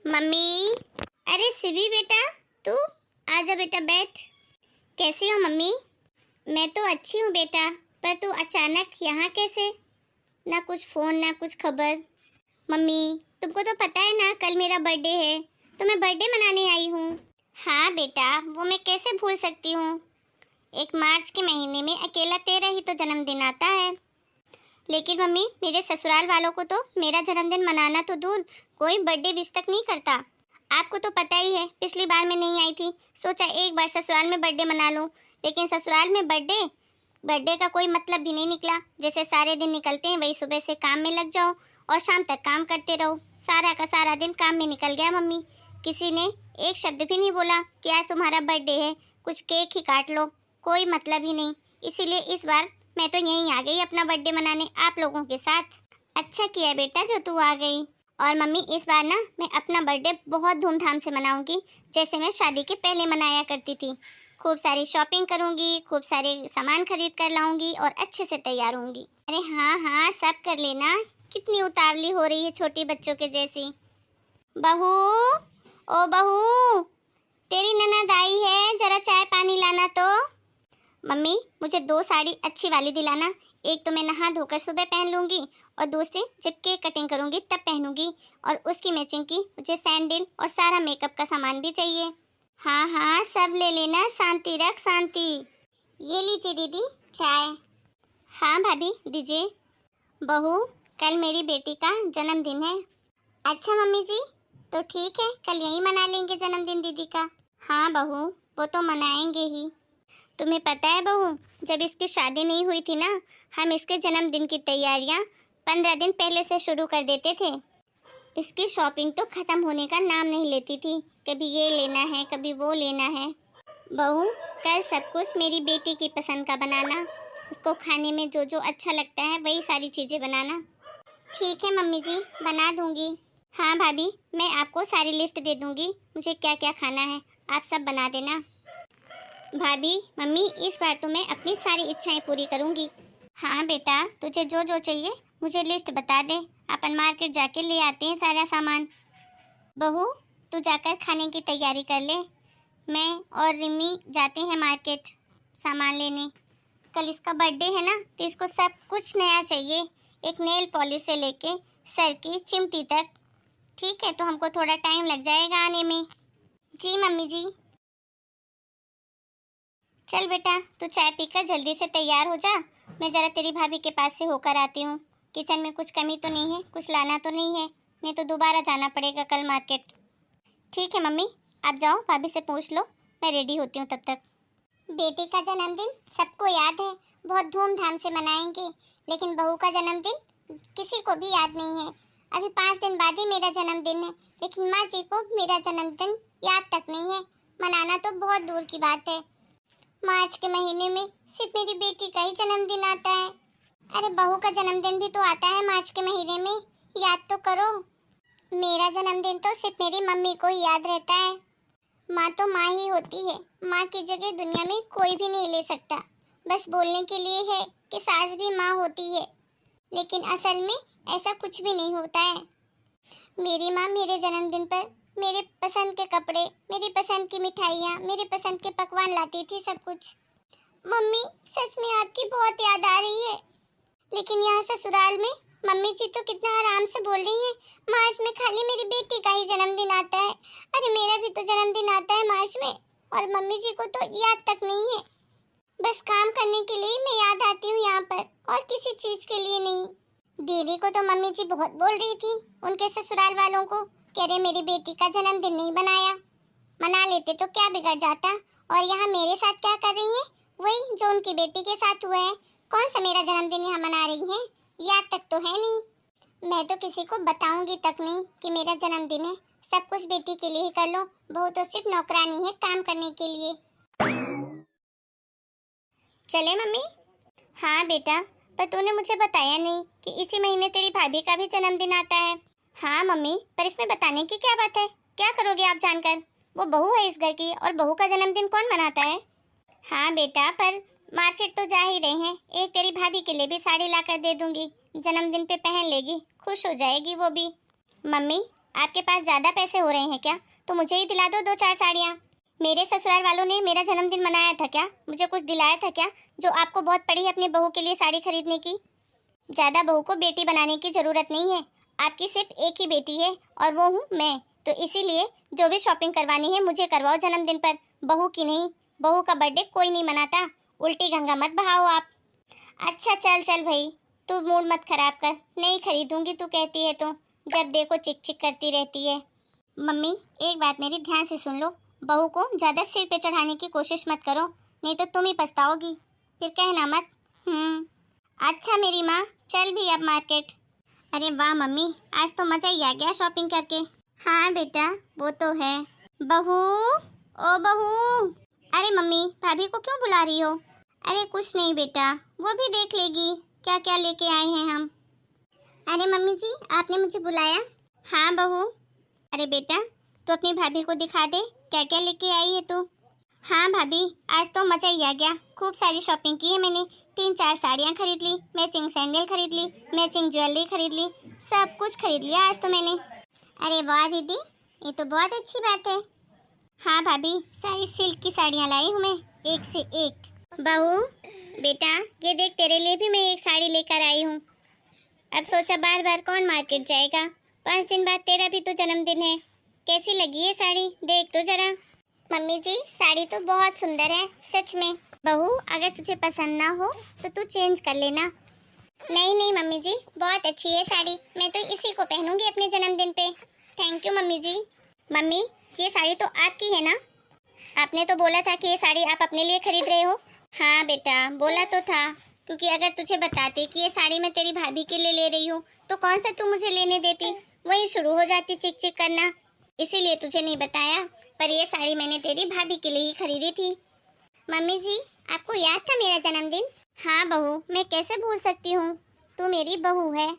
Mummy. अरे सिवी बेटा, तू आजा बेटा, बैठ। कैसी हो मम्मी? मैं तो अच्छी हूँ बेटा, पर तू अचानक यहाँ कैसे? ना कुछ फ़ोन ना कुछ खबर। मम्मी तुमको तो पता है ना, कल मेरा बर्थडे है, तो मैं बर्थडे मनाने आई हूँ। हाँ बेटा, वो मैं कैसे भूल सकती हूँ। 1 मार्च के महीने में अकेला तेरा ही तो जन्मदिन आता है। लेकिन मम्मी, मेरे ससुराल वालों को तो मेरा जन्मदिन मनाना तो दूर, कोई बर्थडे विश तक नहीं करता। आपको तो पता ही है, पिछली बार मैं नहीं आई थी, सोचा एक बार ससुराल में बर्थडे मना लूं, लेकिन ससुराल में बर्थडे का कोई मतलब भी नहीं निकला। जैसे सारे दिन निकलते हैं वही सुबह से काम में लग जाओ और शाम तक काम करते रहो। सारा का सारा दिन काम में निकल गया मम्मी। किसी ने एक शब्द भी नहीं बोला कि आज तुम्हारा बर्थडे है, कुछ केक ही काट लो, कोई मतलब ही नहीं। इसीलिए इस बार मैं तो यहीं आ गई अपना बर्थडे मनाने आप लोगों के साथ। अच्छा किया बेटा जो तू आ गई। और मम्मी, इस बार ना मैं अपना बर्थडे बहुत धूमधाम से मनाऊंगी, जैसे मैं शादी के पहले मनाया करती थी। खूब सारी शॉपिंग करूंगी, खूब सारे सामान खरीद कर लाऊंगी और अच्छे से तैयार होंगी। अरे हाँ हाँ, सब कर लेना। कितनी उतावली हो रही है छोटी बच्चों के जैसी। बहू, ओ बहू, तेरी ननद आई है, जरा चाय पानी लाना तो। मम्मी मुझे 2 साड़ी अच्छी वाली दिलाना। एक तो मैं नहा धोकर सुबह पहन लूंगी और दूसरी जब केक कटिंग करूंगी तब पहनूंगी। और उसकी मैचिंग की मुझे सैंडल और सारा मेकअप का सामान भी चाहिए। हाँ हाँ, सब ले लेना, शांति रख शांति। ये लीजिए दीदी चाय। हाँ भाभी दीजिए। बहू, कल मेरी बेटी का जन्मदिन है। अच्छा मम्मी जी, तो ठीक है, कल यहीं मना लेंगे जन्मदिन दीदी का। हाँ बहू, वो तो मनाएंगे ही। तुम्हें पता है बहू, जब इसकी शादी नहीं हुई थी ना, हम इसके जन्मदिन की तैयारियां 15 दिन पहले से शुरू कर देते थे। इसकी शॉपिंग तो ख़त्म होने का नाम नहीं लेती थी, कभी ये लेना है कभी वो लेना है। बहू, कल सब कुछ मेरी बेटी की पसंद का बनाना, उसको खाने में जो जो अच्छा लगता है वही सारी चीज़ें बनाना। ठीक है मम्मी जी, बना दूंगी। हाँ भाभी, मैं आपको सारी लिस्ट दे दूंगी, मुझे क्या क्या खाना है, आप सब बना देना। भाभी मम्मी, इस बार तो मैं अपनी सारी इच्छाएं पूरी करूंगी। हाँ बेटा, तुझे जो जो चाहिए मुझे लिस्ट बता दे, अपन मार्केट जाके ले आते हैं सारा सामान। बहू, तू जाकर खाने की तैयारी कर ले, मैं और रिमी जाते हैं मार्केट सामान लेने। कल इसका बर्थडे है ना, तो इसको सब कुछ नया चाहिए, एक नेल पॉलिश से लेके सर की चिमटी तक। ठीक है, तो हमको थोड़ा टाइम लग जाएगा आने में। जी मम्मी जी। चल बेटा, तू चाय पीकर जल्दी से तैयार हो जा, मैं जरा तेरी भाभी के पास से होकर आती हूँ। किचन में कुछ कमी तो नहीं है, कुछ लाना तो नहीं है, नहीं तो दोबारा जाना पड़ेगा कल मार्केट। ठीक है मम्मी, आप जाओ, भाभी से पूछ लो, मैं रेडी होती हूँ तब तक। बेटी का जन्मदिन सबको याद है, बहुत धूमधाम से मनाएंगे, लेकिन बहू का जन्मदिन किसी को भी याद नहीं है। अभी 5 दिन बाद ही मेरा जन्मदिन है, लेकिन माँ जी को मेरा जन्मदिन याद तक नहीं है। मनाना तो बहुत दूर की बात है। मार्च के महीने में सिर्फ मेरी बेटी का ही जन्मदिन आता है। अरे बहू का जन्मदिन भी तो आता है मार्च के महीने में, याद तो करो। मेरा जन्मदिन तो सिर्फ मेरी मम्मी को ही याद रहता है। माँ तो माँ ही होती है, माँ की जगह दुनिया में कोई भी नहीं ले सकता। बस बोलने के लिए है कि सास भी माँ होती है, लेकिन असल में ऐसा कुछ भी नहीं होता है। मेरी माँ मेरे जन्मदिन पर मेरे पसंद के कपड़े, मेरी पसंद की मिठाइयाँ, मेरे पसंद के पकवान लाती थी, सब कुछ। मम्मी सच में आपकी बहुत याद आ रही है, लेकिन यहाँ ससुराल में मम्मी जी तो कितना आराम से बोल रही हैं, मार्च में खाली मेरी बेटी का ही जन्मदिन आता है। अरे मेरा भी तो जन्मदिन आता है मार्च में, और मम्मी जी को तो याद तक नहीं है। बस काम करने के लिए मैं याद आती हूँ यहाँ पर, और किसी चीज के लिए नहीं। दीदी को तो मम्मी जी बहुत बोल रही थी, उनके ससुराल वालों को, कह रहे मेरी बेटी का जन्मदिन नहीं बनाया। मना लेते तो क्या बिगड़ जाता, और यहाँ मेरे साथ क्या कर रही हैं, वही जो उनकी बेटी के साथ हुआ है। कौन सा मेरा जन्मदिन यहाँ मना रही हैं, याद तक तो है नहीं। मैं तो किसी को बताऊंगी तक नहीं कि मेरा जन्मदिन है। सब कुछ बेटी के लिए ही कर लो, बहू तो सिर्फ नौकरानी है काम करने के लिए। चले मम्मी? हाँ बेटा, पर तूने मुझे बताया नहीं कि इसी महीने तेरी भाभी का भी जन्मदिन आता है। हाँ मम्मी, पर इसमें बताने की क्या बात है, क्या करोगे आप जानकर? वो बहू है इस घर की, और बहू का जन्मदिन कौन मनाता है? हाँ बेटा, पर मार्केट तो जा ही रहे हैं, एक तेरी भाभी के लिए भी साड़ी लाकर दे दूंगी, जन्मदिन पे पहन लेगी, खुश हो जाएगी वो भी। मम्मी आपके पास ज़्यादा पैसे हो रहे हैं क्या? तो मुझे ही दिला दो 2-4 साड़ियाँ। मेरे ससुराल वालों ने मेरा जन्मदिन मनाया था क्या? मुझे कुछ दिलाया था क्या जो आपको बहुत पड़ी है अपनी बहू के लिए साड़ी खरीदने की? ज़्यादा बहू को बेटी बनाने की ज़रूरत नहीं है। आपकी सिर्फ एक ही बेटी है और वो हूँ मैं। तो इसीलिए जो भी शॉपिंग करवानी है मुझे करवाओ जन्मदिन पर, बहू की नहीं। बहू का बर्थडे कोई नहीं मनाता। उल्टी गंगा मत बहाओ आप। अच्छा चल चल भाई, तू मूड मत खराब कर। नहीं खरीदूंगी तू कहती है तो, जब देखो चिक चिक करती रहती है। मम्मी एक बात मेरी ध्यान से सुन लो, बहू को ज़्यादा सिर पे चढ़ाने की कोशिश मत करो, नहीं तो तुम ही पछताओगी। फिर कहना मत। अच्छा मेरी माँ, चल भी अब मार्केट। अरे वाह मम्मी, आज तो मज़ा ही आ गया शॉपिंग करके। हाँ बेटा वो तो है। बहू, ओ बहू। अरे मम्मी भाभी को क्यों बुला रही हो? अरे कुछ नहीं बेटा, वो भी देख लेगी क्या क्या लेके आए हैं हम। अरे मम्मी जी आपने मुझे बुलाया? हाँ बहू। अरे बेटा तू अपनी भाभी को दिखा दे क्या क्या लेके आई है तू। हाँ भाभी आज तो मज़ा ही आ गया, खूब सारी शॉपिंग की है मैंने। 3-4 साड़ियाँ खरीद ली, मैचिंग सैंडल खरीद ली, मैचिंग ज्वेलरी खरीद ली, सब कुछ खरीद लिया आज तो मैंने। अरे वाह दीदी, ये तो बहुत अच्छी बात है। हाँ भाभी सारी सिल्क की साड़ियाँ लाई हूँ मैं, एक से एक। बहू बेटा ये देख तेरे लिए भी मैं एक साड़ी लेकर आई हूँ। अब सोचा बार बार कौन मार्केट जाएगा, 5 दिन बाद तेरा भी तो जन्मदिन है। कैसी लगी ये साड़ी देख तो जरा। मम्मी जी साड़ी तो बहुत सुंदर है सच में। बहू अगर तुझे पसंद ना हो तो तू चेंज कर लेना। नहीं नहीं मम्मी जी बहुत अच्छी है साड़ी, मैं तो इसी को पहनूंगी अपने जन्मदिन पे। Thank you mummy ji. Mummy ये साड़ी तो आपकी है ना? आपने तो बोला था कि ये साड़ी आप अपने लिए खरीद रहे हो। हाँ बेटा बोला तो था, क्योंकि अगर तुझे बताती कि ये साड़ी मैं तेरी भाभी के लिए ले रही हूँ तो कौन सा तू मुझे लेने देती, वही शुरू हो जाती चिक चिक करना। इसीलिए तुझे नहीं बताया, पर ये साड़ी मैंने तेरी भाभी के लिए ही खरीदी थी। मम्मी जी आपको याद था मेरा जन्मदिन? हाँ बहू मैं कैसे भूल सकती हूँ, तू मेरी बहू है।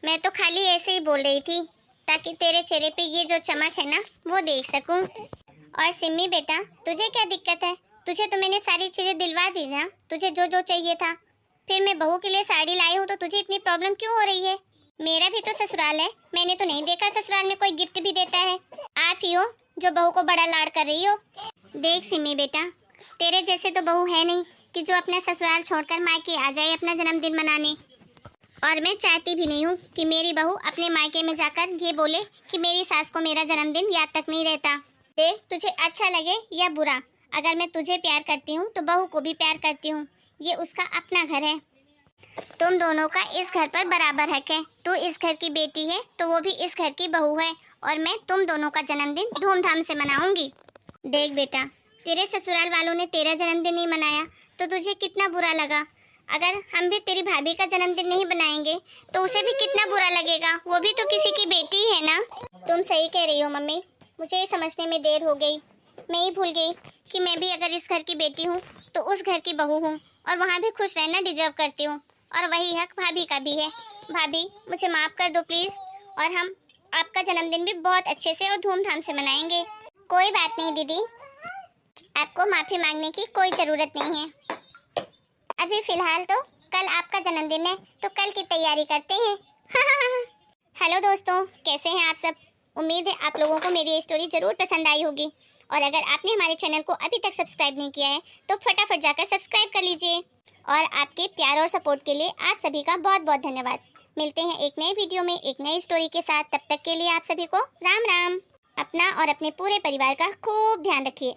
मैं तो खाली ऐसे ही बोल रही थी ताकि तेरे चेहरे पे ये जो चमक है ना वो देख सकूं। और सिम्मी बेटा तुझे क्या दिक्कत है? तुझे तो मैंने सारी चीजें दिलवा दी ना, तुझे जो जो चाहिए था। फिर मैं बहू के लिए साड़ी लाई हूँ तो तुझे इतनी प्रॉब्लम क्यों हो रही है? मेरा भी तो ससुराल है, मैंने तो नहीं देखा ससुराल में कोई गिफ्ट भी देता है। आप ही हो जो बहू को बड़ा लाड़ कर रही हो। देख सिम्मी बेटा तेरे जैसे तो बहू है नहीं कि जो अपना ससुराल छोड़कर मायके आ जाए अपना जन्मदिन मनाने। और मैं चाहती भी नहीं हूँ कि मेरी बहू अपने मायके में जाकर ये बोले कि मेरी सास को मेरा जन्मदिन याद तक नहीं रहता। देख तुझे अच्छा लगे या बुरा, अगर मैं तुझे प्यार करती हूँ तो बहू को भी प्यार करती हूँ, ये उसका अपना घर है। तुम दोनों का इस घर पर बराबर हक है। तू इस घर की बेटी है तो वो भी इस घर की बहू है, और मैं तुम दोनों का जन्मदिन धूमधाम से मनाऊंगी। देख बेटा तेरे ससुराल वालों ने तेरा जन्मदिन नहीं मनाया तो तुझे कितना बुरा लगा। अगर हम भी तेरी भाभी का जन्मदिन नहीं बनाएंगे तो उसे भी कितना बुरा लगेगा, वो भी तो किसी की बेटी है ना। तुम सही कह रही हो मम्मी, मुझे ये समझने में देर हो गई। मैं ही भूल गई कि मैं भी अगर इस घर की बेटी हूँ तो उस घर की बहू हूँ, और वहाँ भी खुश रहना डिजर्व करती हूँ, और वही हक भाभी का भी है। भाभी मुझे माफ़ कर दो प्लीज़, और हम आपका जन्मदिन भी बहुत अच्छे से और धूमधाम से मनाएंगे। कोई बात नहीं दीदी, आपको माफ़ी मांगने की कोई ज़रूरत नहीं है। अभी फ़िलहाल तो कल आपका जन्मदिन है तो कल की तैयारी करते हैं। हेलो दोस्तों, कैसे हैं आप सब? उम्मीद है आप लोगों को मेरी ये स्टोरी ज़रूर पसंद आई होगी, और अगर आपने हमारे चैनल को अभी तक सब्सक्राइब नहीं किया है तो फटाफट जाकर सब्सक्राइब कर लीजिए। और आपके प्यार और सपोर्ट के लिए आप सभी का बहुत बहुत धन्यवाद। मिलते हैं एक नए वीडियो में एक नई स्टोरी के साथ, तब तक के लिए आप सभी को राम राम। अपना और अपने पूरे परिवार का खूब ध्यान रखिए।